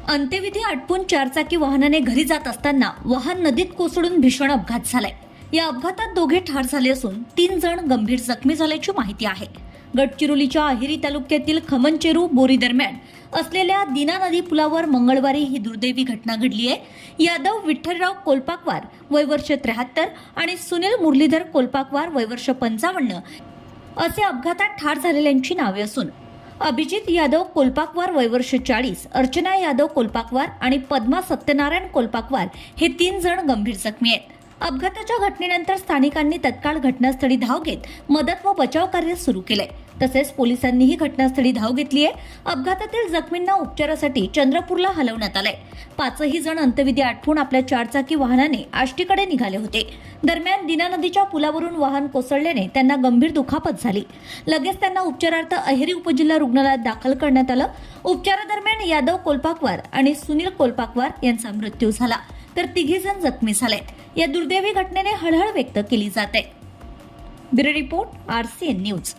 अंत्यविधी आटपून चारचाकी वाहनाने घरी जात असताना वाहन नदीत कोसळून भीषण अपघात झालाय। या अपघातात दोघे ठार झाले असून 3 जण गंभीर जखमी झाल्याची माहिती आहे। गडचिरोलीच्या अहेरी तालुक्यातील खमनचेरू बोरी दरम्यान असलेल्या दिना नदी पुलावर मंगळवारी ही दुर्दैवी घटना घडली आहे। यादव विठ्ठलराव कोलपाकवार वय वर्ष 73 आणि सुनील मुरलीधर कोलपाकवार वय वर्ष 55 असे अपघातात ठार झालेल्यांची नावे असून अभिजित यादव कोलपाकवार वय वर्ष 40, अर्चना यादव कोलपाकवार आणि पद्मा सत्यनारायण कोलपाकवार हे 3 जण गंभीर जखमी आहेत। अपघाताच्या घटनेनंतर स्थानिकांनी तत्काळ घटनास्थळी धाव घेत मदत व बचाव कार्य सुरू केले। तसेच पोलिसांनीही घटनास्थळी धाव घेतली आहे। अपघातातील जखमींना उपचारासाठी चंद्रपूरला हलवण्यात आले। 5ही जण अंत्यविधी आटपून आपल्या चारचाकी वाहनाने आष्टीकडे निघाले होते। दरम्यान दिना नदीच्या पुलावरून वाहन कोसळल्याने त्यांना गंभीर दुखापत झाली। लगेच त्यांना उपचारार्थ अहेरी उपजिल्हा रुग्णालयात दाखल करण्यात आलं। उपचारादरम्यान यादव कोलपाकवार आणि सुनील कोलपाकवार यांचा मृत्यू झाला, तर 3 जण जखमी झाले। या दुर्दैवी घटनेने हळहळ व्यक्त केली जाते। Bureau report RCN news.